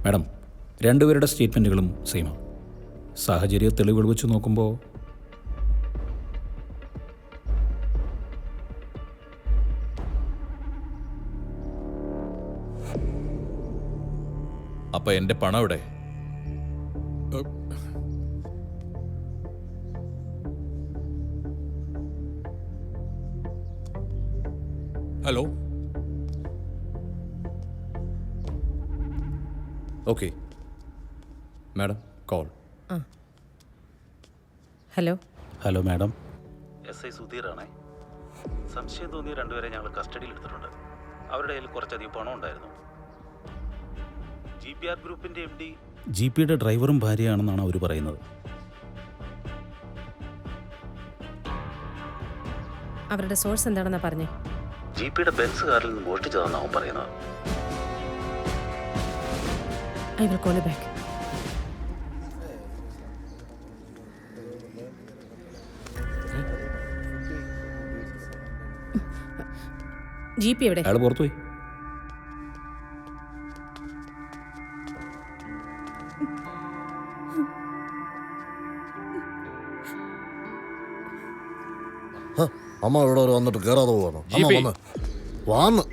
Madam, രണ്ടുപേരുടെ സ്റ്റേറ്റ്മെൻറ്റുകളും സെയിമാണ്. സാഹചര്യ തെളിവുകൾ വെച്ച് നോക്കുമ്പോൾ അപ്പൊ എന്റെ പണം എവിടെ? Hello. Okay madam, call. Hello. Hello madam. SI സുധീറാണേ. സംശയം തോന്നിയ രണ്ടുപേരെ ഞങ്ങൾ കസ്റ്റഡിയിൽ എടുത്തിട്ടുണ്ട്. അവരുടെ കയ്യിൽ കുറച്ചധികം പണം ഉണ്ടായിരുന്നു. GPR ഗ്രൂപ്പിന്റെ MD GPയുടെ ഡ്രൈവറും ഭാര്യയാണെന്നാണ് അവർ പറയുന്നത്. അവരുടെ സോഴ്സ് എന്താണെന്നാ പറഞ്ഞേ? GPയുടെ ബെൻസ് കാറിൽ നിന്ന് മോഷ്ടിച്ചതാണെന്ന് അവൻ പറയുന്നത്. I will call you back. GP എവിടെ? അയാൾ പുറത്തുപോയി. അമ്മ ഇവിടെ വരെ വന്നിട്ട് കയറാതെ പോവാണ്. അമ്മ വന്ന് വാന്ന്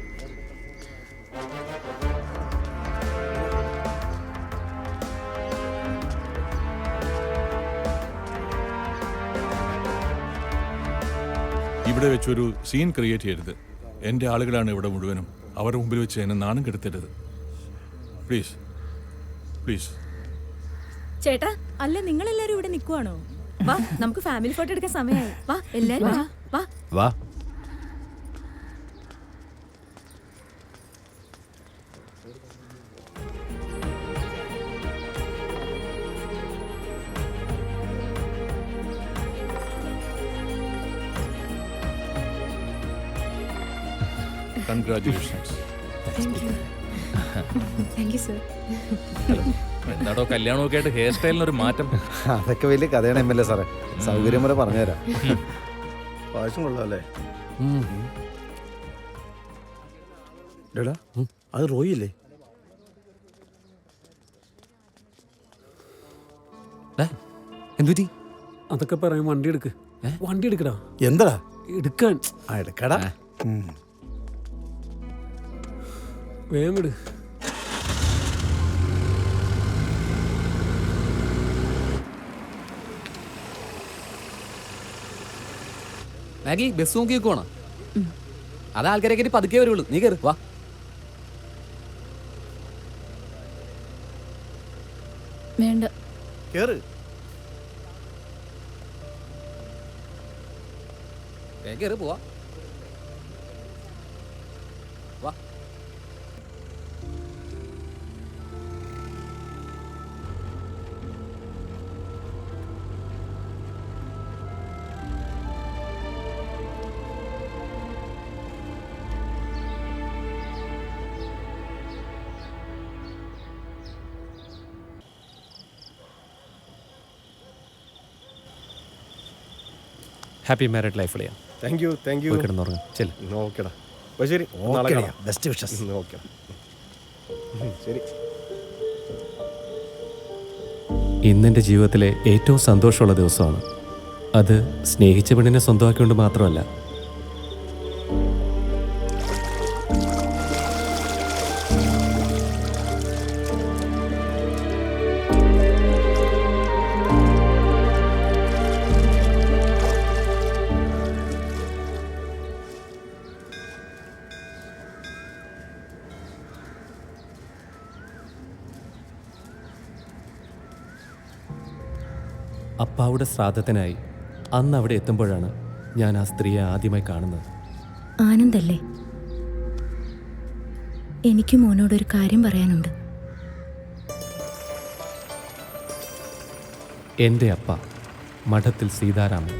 ഇവിടെ വെച്ചൊരു സീൻ ക്രിയേറ്റ് ചെയ്യരുത്. എൻ്റെ ആളുകളാണ് ഇവിടെ മുഴുവനും. അവരുടെ മുമ്പിൽ വെച്ച് എന്നെ നാണം കെടുത്തരുത്. Please please. ചേട്ടാ, അല്ല നിങ്ങളെല്ലാരും ഇവിടെ നിൽക്കുവാണോ? വാ, നമുക്ക് ഫാമിലി ഫോട്ടോ എടുക്കാൻ സമയമായി. വാ എല്ലാരും വാ. വാ വാ. കൺഗ്രാറ്റുലേഷൻസ്. Thank you sir. എന്താടോ കല്യാണമൊക്കെ ആയിട്ട് ഹെയർ സ്റ്റൈലിനൊരു മാറ്റം? അതൊക്കെ വലിയ കഥയാണ് MLA സാറേ. സൗകര്യം വരെ പറഞ്ഞുതരാം. പായസം കൊള്ളാല്ലേ? ഡേടാ, അത് റോയില്ലേ? എന്തുപറ്റി? അതൊക്കെ പറയാൻ വണ്ടി എടുക്ക്. വണ്ടി എടുക്കടാ. എന്താടാ എടുക്കാൻ എടുക്കടാ. വേഗം വിട്. മാഗി ബസ് നോക്കി വെക്കുവാണോ? അത് ആൾക്കാരെ കയറി പതുക്കെ വരുള്ളൂ. നീ കയറി വാ. വേണ്ട. കേറ്. കയറി പോവാ. വാ. ഹാപ്പി മാരീഡ് ലൈഫ് അളിയാ. Thank you. Thank you. കിടന്നുറങ്ങും. ചെല്ല്. ഓക്കെടാ. അപ്പോൾ ശരി. Best wishes. ഓക്കെ. ശരി. ഇന്നെൻ്റെ ജീവിതത്തിലെ ഏറ്റവും സന്തോഷമുള്ള ദിവസമാണ്. അത് സ്നേഹിച്ച പെണ്ണിനെ സ്വന്തമാക്കിക്കൊണ്ട് മാത്രമല്ല, അപ്പാവുടെ ശ്രാദ്ധത്തിനായി അന്ന് അവിടെ എത്തുമ്പോഴാണ് ഞാൻ ആ സ്ത്രീയെ ആദ്യമായി കാണുന്നത്. ആനന്ദല്ലേ? എനിക്ക് മോനോടൊരു കാര്യം പറയാനുണ്ട്. എൻ്റെ അപ്പ മഠത്തിൽ സീതാരാമൻ.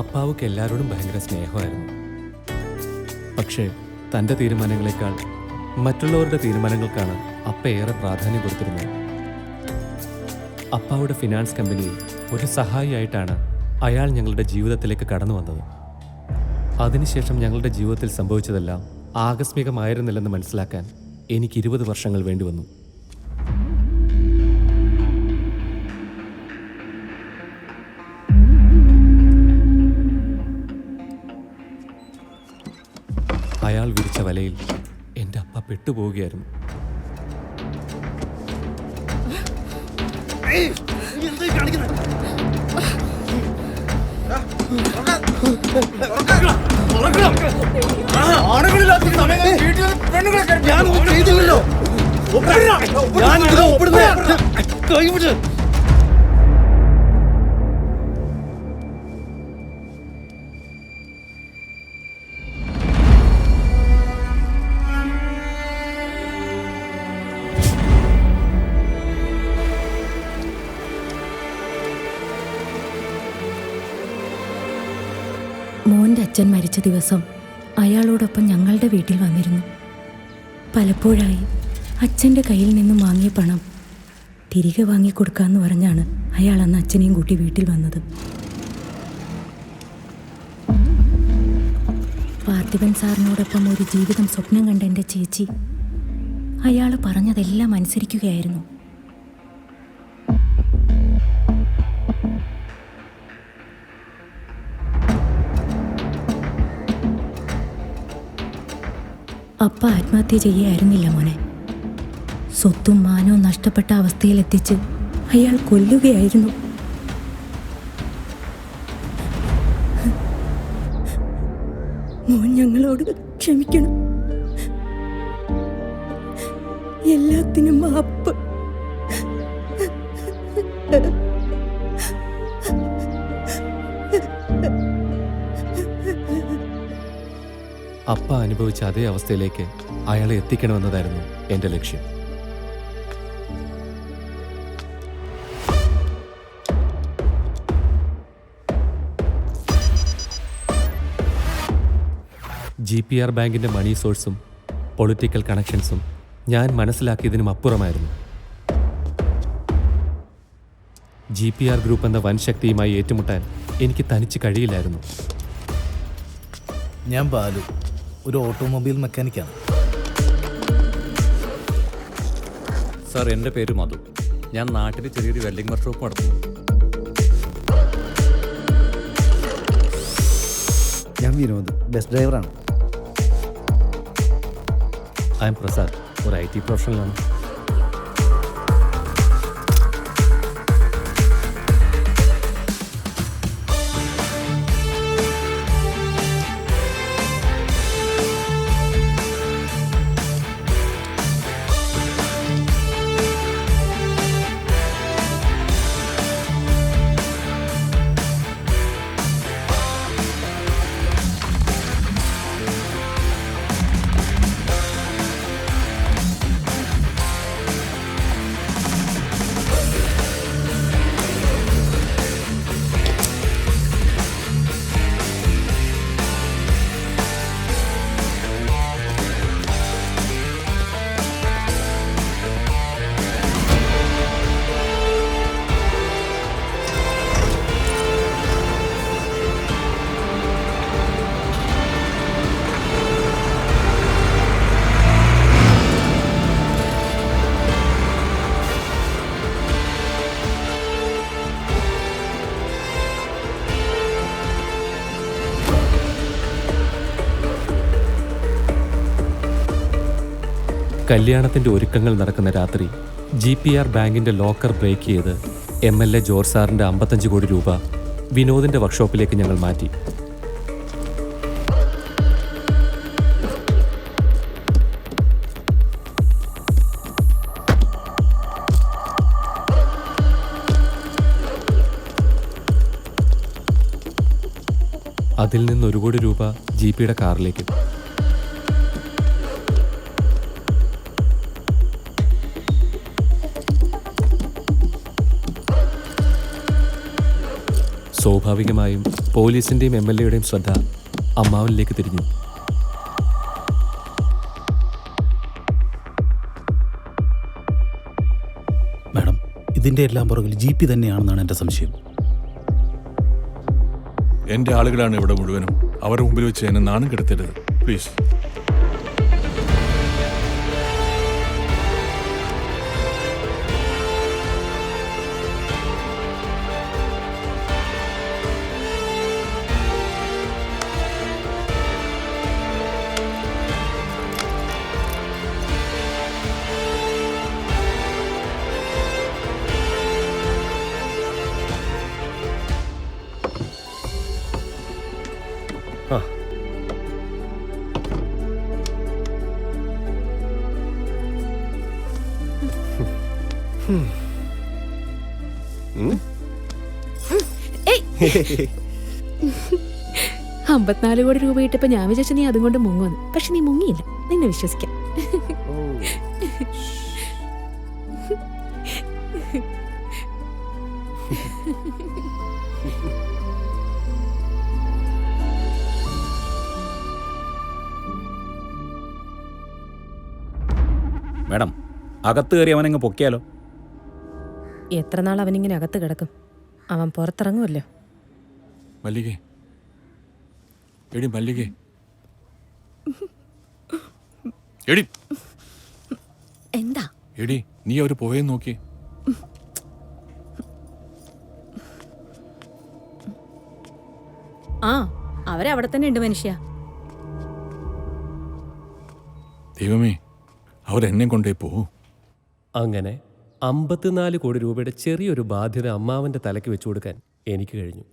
അപ്പാവുക്ക് എല്ലാവരോടും ഭയങ്കര സ്നേഹമായിരുന്നു. പക്ഷേ തൻ്റെ തീരുമാനങ്ങളെക്കാൾ മറ്റുള്ളവരുടെ തീരുമാനങ്ങൾക്കാണ് അപ്പ ഏറെ പ്രാധാന്യം കൊടുത്തിരുന്നത്. അപ്പാവുടെ ഫിനാൻസ് കമ്പനിയിൽ ഒരു സഹായിയായിട്ടാണ് അയാൾ ഞങ്ങളുടെ ജീവിതത്തിലേക്ക് കടന്നു വന്നത്. അതിനുശേഷം ഞങ്ങളുടെ ജീവിതത്തിൽ സംഭവിച്ചതെല്ലാം ആകസ്മികമായിരുന്നില്ലെന്ന് മനസ്സിലാക്കാൻ എനിക്ക് 20 വർഷങ്ങൾ വേണ്ടി വന്നു. വിരിച്ച വലയിൽ എൻ്റെ അപ്പ പെട്ടുപോവുകയായിരുന്നു. മോൻ്റെ അച്ഛൻ മരിച്ച ദിവസം അയാളോടൊപ്പം ഞങ്ങളുടെ വീട്ടിൽ വന്നിരുന്നു. പലപ്പോഴായി അച്ഛൻ്റെ കയ്യിൽ നിന്നും വാങ്ങിയ പണം തിരികെ വാങ്ങിക്കൊടുക്കാമെന്ന് പറഞ്ഞാണ് അയാൾ അന്ന് അച്ഛനെയും കൂട്ടി വീട്ടിൽ വന്നത്. പാർത്ഥിപൻ സാറിനോടൊപ്പം ഒരു ജീവിതം സ്വപ്നം കണ്ട എൻ്റെ ചേച്ചി അയാൾ പറഞ്ഞതെല്ലാം അനുസരിക്കുകയായിരുന്നു. അപ്പ ആത്മഹത്യ ചെയ്യായിരുന്നില്ല മോനെ. സ്വത്തും മാനവും നഷ്ടപ്പെട്ട അവസ്ഥയിലെത്തിച്ച് അയാൾ കൊല്ലുകയായിരുന്നു. മോൻ ഞങ്ങളോട് ക്ഷമിക്കണം. എല്ലാത്തിനും മാപ്പ്. അപ്പ അനുഭവിച്ച അതേ അവസ്ഥയിലേക്ക് അയാളെ എത്തിക്കണമെന്നതായിരുന്നു എൻ്റെ ലക്ഷ്യം. GPR ബാങ്കിൻ്റെ മണി സോഴ്സും പൊളിറ്റിക്കൽ കണക്ഷൻസും ഞാൻ മനസ്സിലാക്കിയതിനും അപ്പുറമായിരുന്നു. GPR ഗ്രൂപ്പ് എന്ന വൻ ശക്തിയുമായി ഏറ്റുമുട്ടാൻ എനിക്ക് തനിച്ച് കഴിയില്ലായിരുന്നു. ഞാൻ ബാലു, ഒരു ഓട്ടോമൊബൈൽ മെക്കാനിക്കാണ്. സാർ, എൻ്റെ പേര് മധു. ഞാൻ നാട്ടിൽ ചെറിയൊരു വെൽഡിംഗ് വർക്ക്ഷോപ്പ് നടത്തുന്നു. ഞാൻ വിനോദ്, ബസ് ഡ്രൈവറാണ്. ഐ എം പ്രസാദ്, ഒരു IT പ്രൊഫഷണലാണ്. കല്യാണത്തിൻ്റെ ഒരുക്കങ്ങൾ നടക്കുന്ന രാത്രി GPR ബാങ്കിൻ്റെ ലോക്കർ ബ്രേക്ക് ചെയ്ത് MLA ജോർജ് സാറിൻ്റെ 55 കോടി രൂപ വിനോദിൻ്റെ വർക്ക്ഷോപ്പിലേക്ക് ഞങ്ങൾ മാറ്റി. അതിൽ നിന്ന് 1 കോടി രൂപ GPയുടെ കാറിലേക്ക്. സ്വാഭാവികമായും പോലീസിൻ്റെയും MLAയുടെയും ശ്രദ്ധ അമ്മാവനിലേക്ക് തിരിഞ്ഞു. മാഡം, ഇതിൻ്റെ എല്ലാം പുറകിൽ GP തന്നെയാണെന്നാണ് എൻ്റെ സംശയം. എൻ്റെ ആളുകളാണ് ഇവിടെ മുഴുവനും. അവരുടെ മുമ്പിൽ വെച്ച് എന്നെ നാണം കെടുത്തരുത് പ്ലീസ്. $54 കോടി രൂപ ഇട്ടപ്പോ ഞാൻ വിചാരിച്ചു നീ അതും കൊണ്ട് മുങ്ങുമെന്ന്. പക്ഷെ നീ മുങ്ങിയില്ല. നിന്നെ വിശ്വസിക്കാം. മാഡം, അകത്ത് കയറി അവനങ്ങ് പൊക്കിയാലോ? എത്ര നാൾ അവനിങ്ങനെ അകത്ത് കിടക്കും? അവൻ പുറത്തിറങ്ങുമല്ലോ. മല്ലികേ, എടി മല്ലികേ, എടി എന്താ? എടി നീ അവര് പോയെന്ന് നോക്കി. ആ, അവരവിടെ തന്നെ ഉണ്ട് മനുഷ്യ. ദൈവമേ, അവരെന്നെ കൊണ്ടേ പോവും. അങ്ങനെ 54 കോടി രൂപയുടെ ചെറിയൊരു ബാധ്യത അമ്മാവൻ്റെ തലയ്ക്ക് വെച്ചു കൊടുക്കാൻ എനിക്ക് കഴിഞ്ഞു.